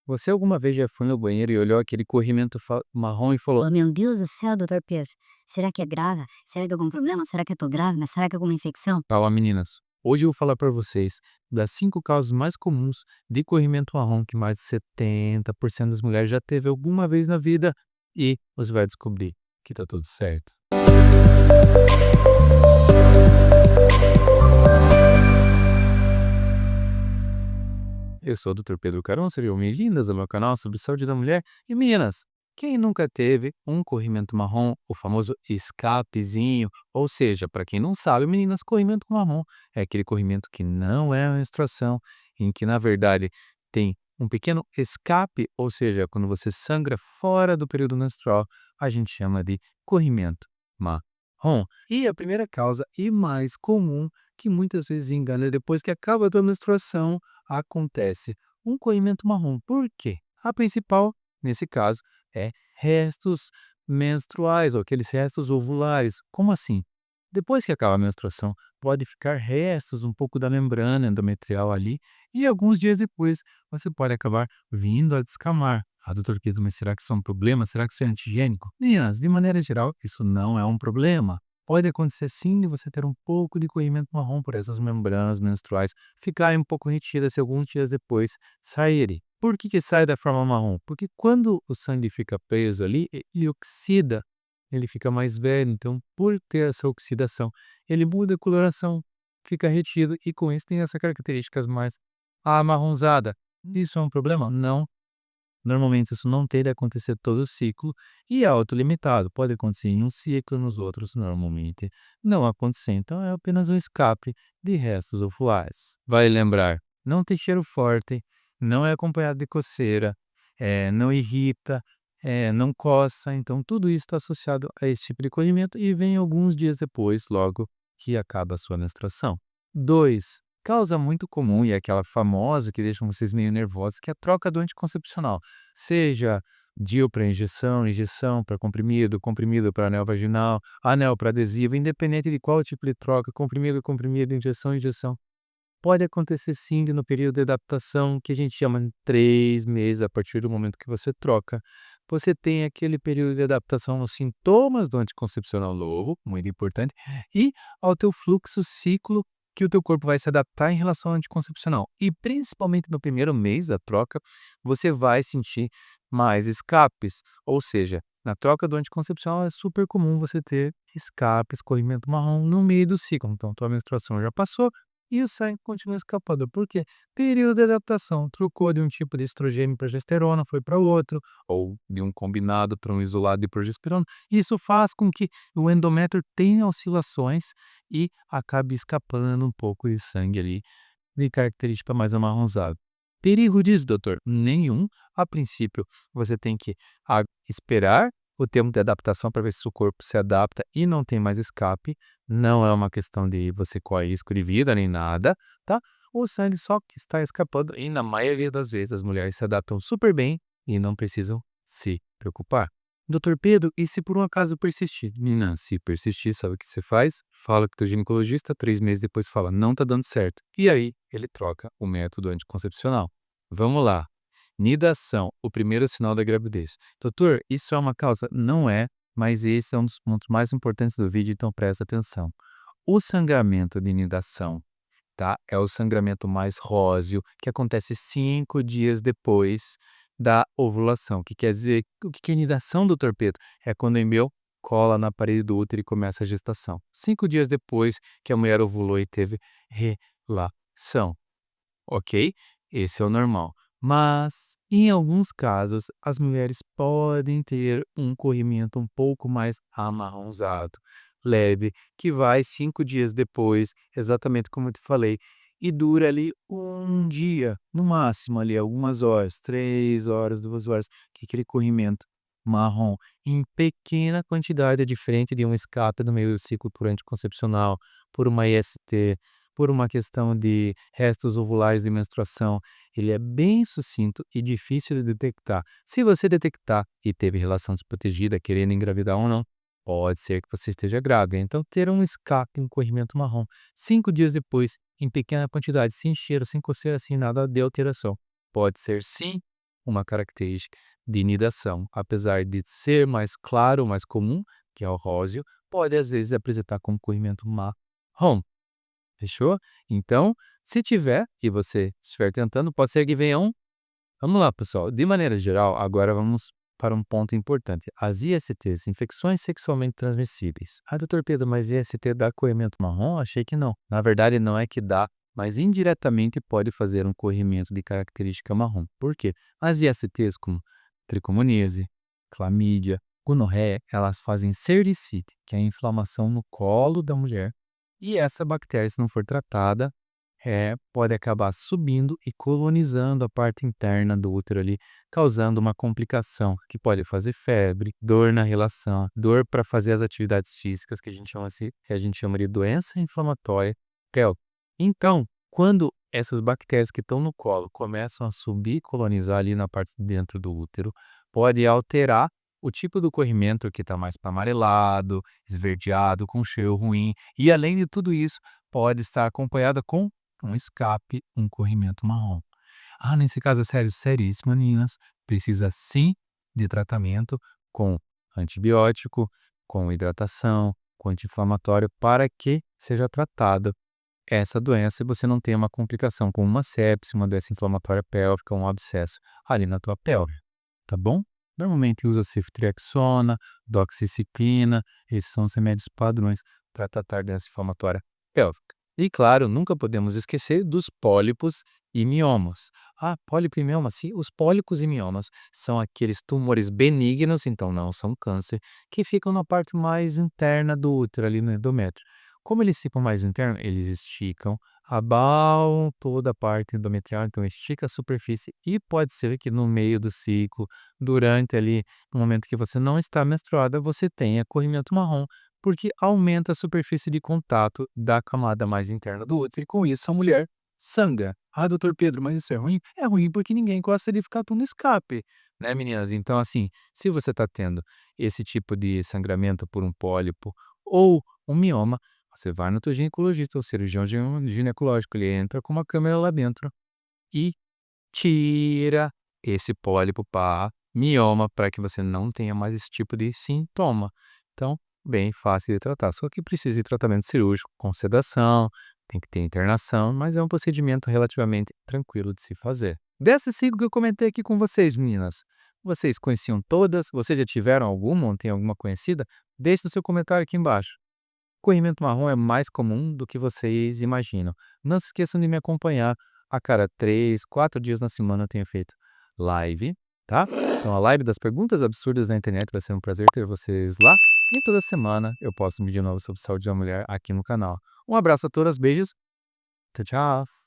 Você alguma vez já foi no banheiro e olhou aquele corrimento marrom e falou: Oh, meu Deus do céu, doutor Pedro, será que é grave? Será que é algum problema? Será que eu tô grávida? Será que é alguma infecção? Fala meninas, hoje eu vou falar para vocês das 5 causas mais comuns de corrimento marrom que mais de 70% das mulheres já teve alguma vez na vida e você vai descobrir que tá tudo certo. Eu sou o Dr. Pedro Caron, sejam bem-vindas ao meu canal sobre saúde da mulher. E meninas, quem nunca teve um corrimento marrom, o famoso escapezinho? Ou seja, para quem não sabe, meninas, corrimento marrom é aquele corrimento que não é a menstruação, em que na verdade tem um pequeno escape, ou seja, quando você sangra fora do período menstrual, a gente chama de corrimento marrom. E a primeira causa e mais comum, que muitas vezes engana, é depois que acaba a tua menstruação, acontece um corrimento marrom. Por quê? A principal, nesse caso, é restos menstruais ou aqueles restos ovulares. Como assim? Depois que acaba a menstruação, pode ficar restos um pouco da membrana endometrial ali e alguns dias depois você pode acabar vindo a descamar. Ah, doutor Pedro, mas será que isso é um problema? Será que isso é antigênico? Meninas, de maneira geral, isso não é um problema. Pode acontecer sim de você ter um pouco de corrimento marrom por essas membranas menstruais ficarem um pouco retidas e alguns dias depois saírem. Por que que sai da forma marrom? Porque quando o sangue fica preso ali, ele oxida, ele fica mais velho. Então, por ter essa oxidação, ele muda a coloração, fica retido e com isso tem essas características mais amarronzada. Isso é um problema? Não. Normalmente isso não tende a acontecer todo o ciclo e é autolimitado, pode acontecer em um ciclo, nos outros normalmente não acontecer, então é apenas um escape de restos ovulares. Vale lembrar, não tem cheiro forte, não é acompanhado de coceira, não irrita, não coça, então tudo isso está associado a esse tipo de corrimento e vem alguns dias depois, logo que acaba a sua menstruação. 2. Causa muito comum e é aquela famosa que deixa vocês meio nervosos, que é a troca do anticoncepcional. Seja DIU para injeção, injeção para comprimido, comprimido para anel vaginal, anel para adesivo, independente de qual tipo de troca, comprimido, comprimido, injeção, injeção. Pode acontecer sim no período de adaptação, que a gente chama de 3 meses, a partir do momento que você troca. Você tem aquele período de adaptação aos sintomas do anticoncepcional novo, muito importante, e ao teu fluxo ciclo que o teu corpo vai se adaptar em relação ao anticoncepcional. E principalmente no primeiro mês da troca, você vai sentir mais escapes, ou seja, na troca do anticoncepcional é super comum você ter escapes, corrimento marrom no meio do ciclo. Então, tua menstruação já passou, e o sangue continua escapando. Por quê? Período de adaptação. Trocou de um tipo de estrogênio e progesterona, foi para outro, ou de um combinado para um isolado de progesterona. Isso faz com que o endométrio tenha oscilações e acabe escapando um pouco de sangue ali, de característica mais amarronzada. Perigo disso, doutor? Nenhum. A princípio, você tem que esperar o tempo de adaptação para ver se o corpo se adapta e não tem mais escape. Não é uma questão de você correr risco de vida nem nada, tá? O sangue só que está escapando e na maioria das vezes as mulheres se adaptam super bem e não precisam se preocupar. Doutor Pedro, e se por um acaso persistir? Menina, se persistir, sabe o que você faz? Fala com o teu ginecologista, 3 meses depois fala, não tá dando certo. E aí, ele troca o método anticoncepcional. Vamos lá. Nidação, o primeiro sinal da gravidez. Doutor, isso é uma causa? Não é, mas esse é um dos pontos mais importantes do vídeo, então presta atenção. O sangramento de nidação, tá? É o sangramento mais róseo, que acontece 5 dias depois da ovulação. O que quer dizer? O que é nidação, doutor Pedro? É quando o embrião cola na parede do útero e começa a gestação. 5 dias depois que a mulher ovulou e teve relação, ok? Esse é o normal. Mas, em alguns casos, as mulheres podem ter um corrimento um pouco mais amarronzado, leve, que vai 5 dias depois, exatamente como eu te falei, e dura ali um dia, no máximo ali algumas horas, 3 horas, 2 horas, que é aquele corrimento marrom em pequena quantidade, é diferente de um escape no meio do ciclo por anticoncepcional, por uma IST, por uma questão de restos ovulares de menstruação. Ele é bem sucinto e difícil de detectar. Se você detectar e teve relação desprotegida, querendo engravidar ou não, pode ser que você esteja grávida. Então, ter um escape, um corrimento marrom, 5 dias depois, em pequena quantidade, sem cheiro, sem coceira, sem nada de alteração, pode ser sim uma característica de nidação. Apesar de ser mais claro, mais comum, que é o róseo, pode às vezes apresentar como corrimento marrom. Fechou? Então, se tiver e você estiver tentando, pode ser que venha um. Vamos lá, pessoal. De maneira geral, agora vamos para um ponto importante. As ISTs, infecções sexualmente transmissíveis. Ah, doutor Pedro, mas IST dá corrimento marrom? Achei que não. Na verdade, não é que dá, mas indiretamente pode fazer um corrimento de característica marrom. Por quê? As ISTs, como tricomoníase, clamídia, gonorreia, elas fazem cericite, que é a inflamação no colo da mulher. E essa bactéria, se não for tratada, pode acabar subindo e colonizando a parte interna do útero ali, causando uma complicação que pode fazer febre, dor na relação, dor para fazer as atividades físicas, que a gente chama de doença inflamatória pélvica. Então, quando essas bactérias que estão no colo começam a subir e colonizar ali na parte de dentro do útero, pode alterar o tipo do corrimento que está mais para amarelado, esverdeado, com cheiro ruim, e além de tudo isso, pode estar acompanhada com um escape, um corrimento marrom. Ah, nesse caso é sério, seríssimo, meninas. Precisa sim de tratamento com antibiótico, com hidratação, com anti-inflamatório, para que seja tratada essa doença e você não tenha uma complicação como uma sepse, uma doença inflamatória pélvica, um abscesso ali na tua pelve, tá bom? Normalmente usa ceftriaxona, doxiciclina, esses são os remédios padrões para tratar doença inflamatória pélvica. E claro, nunca podemos esquecer dos pólipos e miomas. Ah, pólipo e mioma, sim, os pólipos e miomas são aqueles tumores benignos, então não são câncer, que ficam na parte mais interna do útero, ali no endométrio. Como eles ficam mais internos, eles esticam, abalam toda a parte endometrial, então estica a superfície e pode ser que no meio do ciclo, durante ali, no momento que você não está menstruada, você tenha corrimento marrom, porque aumenta a superfície de contato da camada mais interna do útero e com isso a mulher sangra. Ah, doutor Pedro, mas isso é ruim? É ruim porque ninguém gosta de ficar tendo escape, né, meninas? Então, assim, se você está tendo esse tipo de sangramento por um pólipo ou um mioma, você vai no teu ginecologista, o cirurgião ginecológico, ele entra com uma câmera lá dentro e tira esse pólipo para mioma, para que você não tenha mais esse tipo de sintoma. Então, bem fácil de tratar, só que precisa de tratamento cirúrgico com sedação, tem que ter internação, mas é um procedimento relativamente tranquilo de se fazer. Dessas 5 que eu comentei aqui com vocês, meninas, vocês conheciam todas? Vocês já tiveram alguma ou tem alguma conhecida? Deixe o seu comentário aqui embaixo. Corrimento marrom é mais comum do que vocês imaginam. Não se esqueçam de me acompanhar a cada 3, 4 dias na semana eu tenho feito live, tá? Então a live das perguntas absurdas na internet vai ser um prazer ter vocês lá. E toda semana eu posto um vídeo novo sobre saúde da mulher aqui no canal. Um abraço a todas, beijos, tchau, tchau.